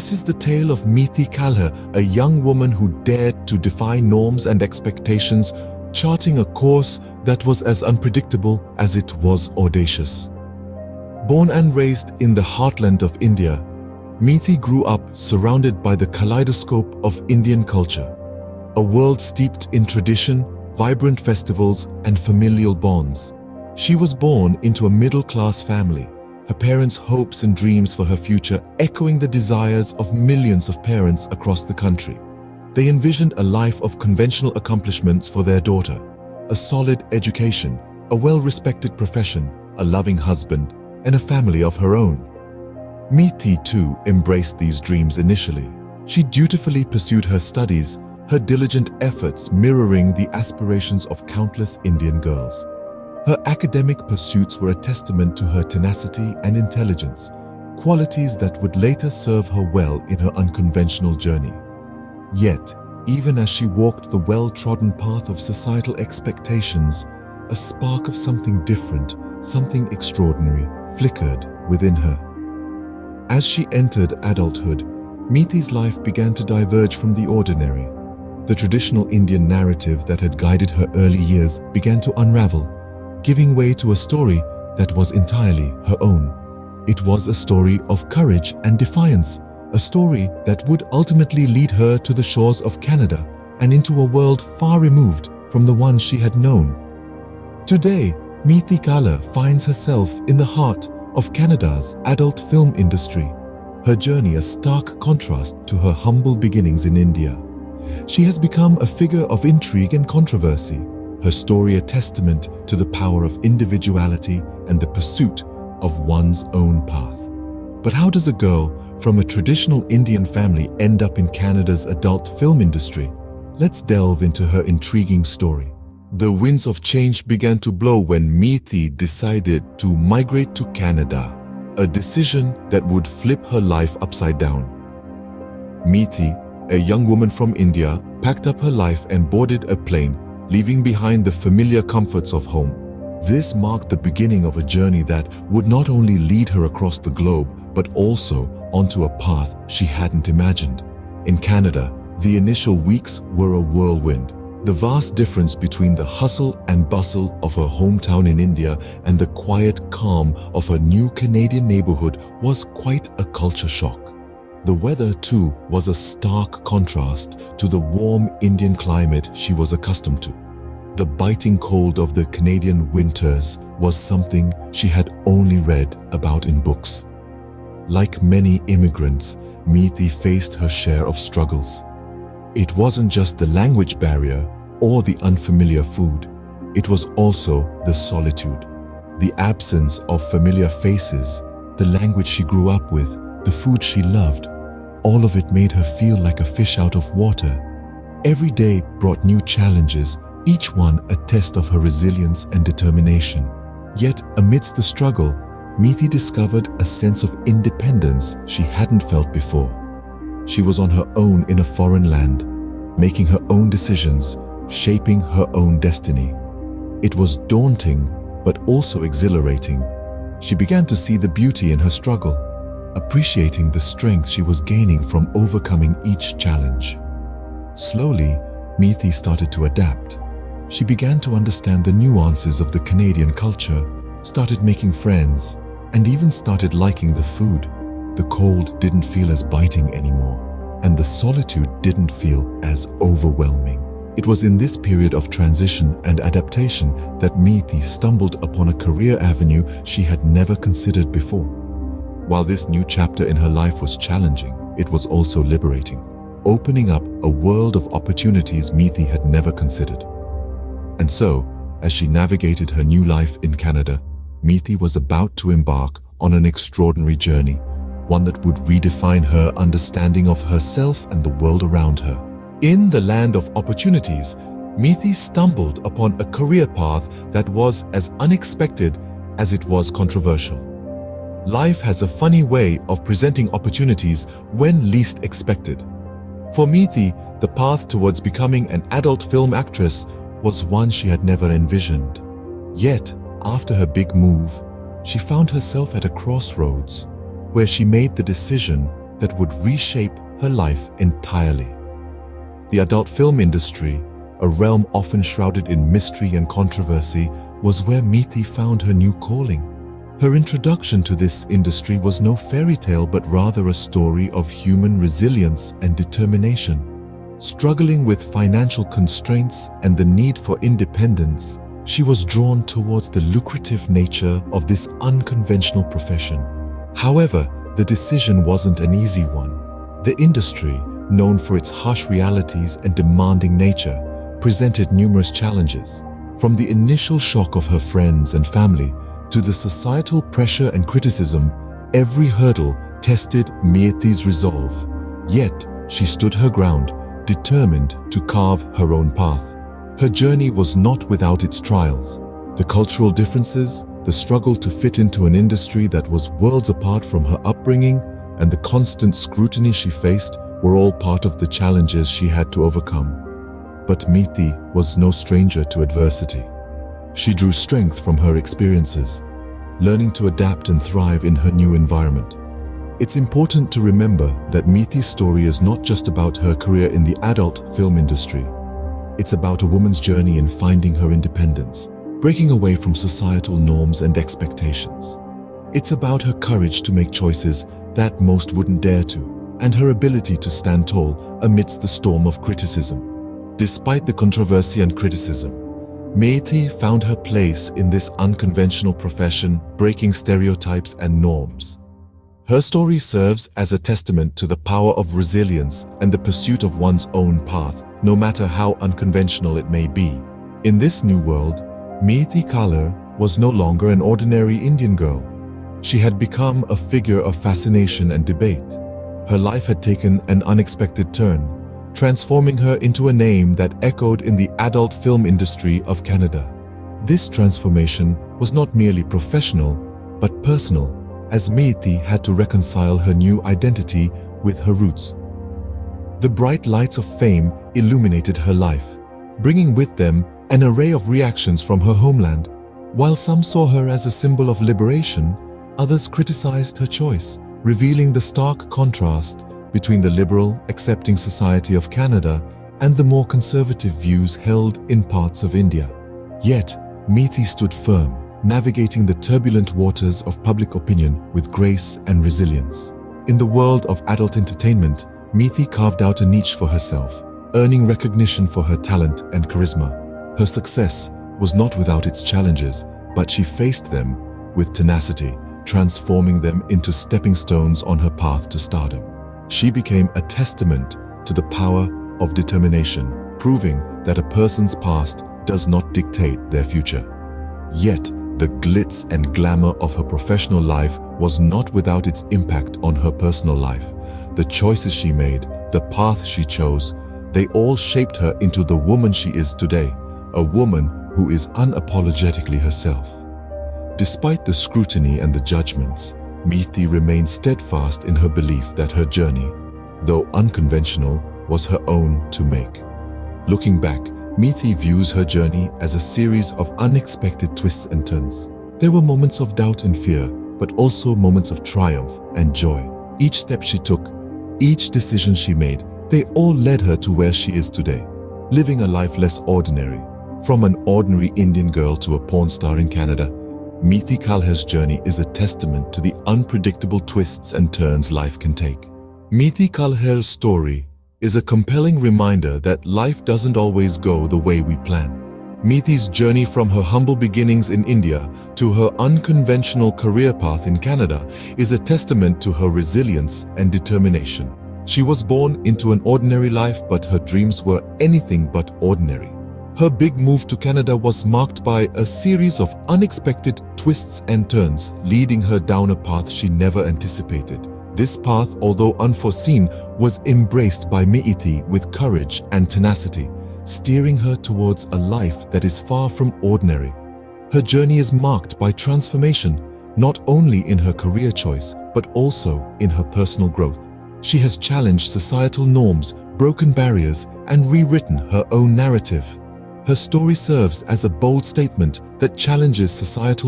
This is the tale of Meeti Kalher, a young woman who dared to defy norms and expectations, charting a course that was as unpredictable as it was audacious. Born and raised in the heartland of India, Meeti grew up surrounded by the kaleidoscope of Indian culture, a world steeped in tradition, vibrant festivals, and familial bonds. She was born into a middle-class family, her parents' hopes and dreams for her future echoing the desires of millions of parents across the country. They envisioned a life of conventional accomplishments for their daughter, a solid education, a well-respected profession, a loving husband, and a family of her own. Meeti too embraced these dreams initially. She dutifully pursued her studies, her diligent efforts mirroring the aspirations of countless Indian girls. Her academic pursuits were a testament to her tenacity and intelligence, qualities that would later serve her well in her unconventional journey. Yet, even as she walked the well-trodden path of societal expectations, a spark of something different, something extraordinary, flickered within her. As she entered adulthood, Meeti's life began to diverge from the ordinary. The traditional Indian narrative that had guided her early years began to unravel, giving way to a story that was entirely her own. It was a story of courage and defiance, a story that would ultimately lead her to the shores of Canada and into a world far removed from the one she had known. Today, Meeti Kalher finds herself in the heart of Canada's adult film industry, her journey a stark contrast to her humble beginnings in India. She has become a figure of intrigue and controversy, her story a testament to the power of individuality and the pursuit of one's own path. But how does a girl from a traditional Indian family end up in Canada's adult film industry? Let's delve into her intriguing story. The winds of change began to blow when Meeti decided to migrate to Canada, a decision that would flip her life upside down. Meeti, a young woman from India, packed up her life and boarded a plane, leaving behind the familiar comforts of home. This marked the beginning of a journey that would not only lead her across the globe, but also onto a path she hadn't imagined. In Canada, the initial weeks were a whirlwind. The vast difference between the hustle and bustle of her hometown in India and the quiet calm of her new Canadian neighborhood was quite a culture shock. The weather, too, was a stark contrast to the warm Indian climate she was accustomed to. The biting cold of the Canadian winters was something she had only read about in books. Like many immigrants, Meeti faced her share of struggles. It wasn't just the language barrier or the unfamiliar food. It was also the solitude, the absence of familiar faces, the language she grew up with, the food she loved. All of it made her feel like a fish out of water. Every day brought new challenges, each one a test of her resilience and determination. Yet, amidst the struggle, Meeti discovered a sense of independence she hadn't felt before. She was on her own in a foreign land, making her own decisions, shaping her own destiny. It was daunting, but also exhilarating. She began to see the beauty in her struggle, appreciating the strength she was gaining from overcoming each challenge. Slowly, Meeti started to adapt. She began to understand the nuances of the Canadian culture, started making friends, and even started liking the food. The cold didn't feel as biting anymore, and the solitude didn't feel as overwhelming. It was in this period of transition and adaptation that Meeti stumbled upon a career avenue she had never considered before. While this new chapter in her life was challenging, it was also liberating, opening up a world of opportunities Meeti had never considered. And so, as she navigated her new life in Canada, Meeti was about to embark on an extraordinary journey, one that would redefine her understanding of herself and the world around her. In the land of opportunities, Meeti stumbled upon a career path that was as unexpected as it was controversial. Life has a funny way of presenting opportunities when least expected. For Meeti, the path towards becoming an adult film actress was one she had never envisioned. Yet, after her big move, she found herself at a crossroads where she made the decision that would reshape her life entirely. The adult film industry, a realm often shrouded in mystery and controversy, was where Meeti found her new calling. Her introduction to this industry was no fairy tale but rather a story of human resilience and determination. Struggling with financial constraints and the need for independence, she was drawn towards the lucrative nature of this unconventional profession. However, the decision wasn't an easy one. The industry, known for its harsh realities and demanding nature, presented numerous challenges. From the initial shock of her friends and family to the societal pressure and criticism, every hurdle tested Meeti's resolve. Yet, she stood her ground, determined to carve her own path. Her journey was not without its trials. The cultural differences, the struggle to fit into an industry that was worlds apart from her upbringing, and the constant scrutiny she faced were all part of the challenges she had to overcome. But Meeti was no stranger to adversity. She drew strength from her experiences, learning to adapt and thrive in her new environment. It's important to remember that Meeti's story is not just about her career in the adult film industry. It's about a woman's journey in finding her independence, breaking away from societal norms and expectations. It's about her courage to make choices that most wouldn't dare to, and her ability to stand tall amidst the storm of criticism. Despite the controversy and criticism, Meeti found her place in this unconventional profession, breaking stereotypes and norms. Her story serves as a testament to the power of resilience and the pursuit of one's own path, no matter how unconventional it may be. In this new world, Meeti Kalher was no longer an ordinary Indian girl. She had become a figure of fascination and debate. Her life had taken an unexpected turn, transforming her into a name that echoed in the adult film industry of Canada. This transformation was not merely professional, but personal, as Meeti had to reconcile her new identity with her roots. The bright lights of fame illuminated her life, bringing with them an array of reactions from her homeland. While some saw her as a symbol of liberation, others criticized her choice, revealing the stark contrast between the liberal, accepting society of Canada and the more conservative views held in parts of India. Yet, Meeti stood firm, navigating the turbulent waters of public opinion with grace and resilience. In the world of adult entertainment, Meeti carved out a niche for herself, earning recognition for her talent and charisma. Her success was not without its challenges, but she faced them with tenacity, transforming them into stepping stones on her path to stardom. She became a testament to the power of determination, proving that a person's past does not dictate their future. Yet, the glitz and glamour of her professional life was not without its impact on her personal life. The choices she made, the path she chose, they all shaped her into the woman she is today, a woman who is unapologetically herself. Despite the scrutiny and the judgments, Meeti remained steadfast in her belief that her journey, though unconventional, was her own to make. Looking back, Meeti views her journey as a series of unexpected twists and turns. There were moments of doubt and fear, but also moments of triumph and joy. Each step she took, each decision she made, they all led her to where she is today, living a life less ordinary. From an ordinary Indian girl to a porn star in Canada, Meeti Kalher's journey is a testament to the unpredictable twists and turns life can take. Meeti Kalher's story is a compelling reminder that life doesn't always go the way we plan. Meeti's journey from her humble beginnings in India to her unconventional career path in Canada is a testament to her resilience and determination. She was born into an ordinary life, but her dreams were anything but ordinary. Her big move to Canada was marked by a series of unexpected twists and turns, leading her down a path she never anticipated. This path, although unforeseen, was embraced by Meeti with courage and tenacity, steering her towards a life that is far from ordinary. Her journey is marked by transformation, not only in her career choice, but also in her personal growth. She has challenged societal norms, broken barriers, and rewritten her own narrative. Her story serves as a bold statement that challenges societal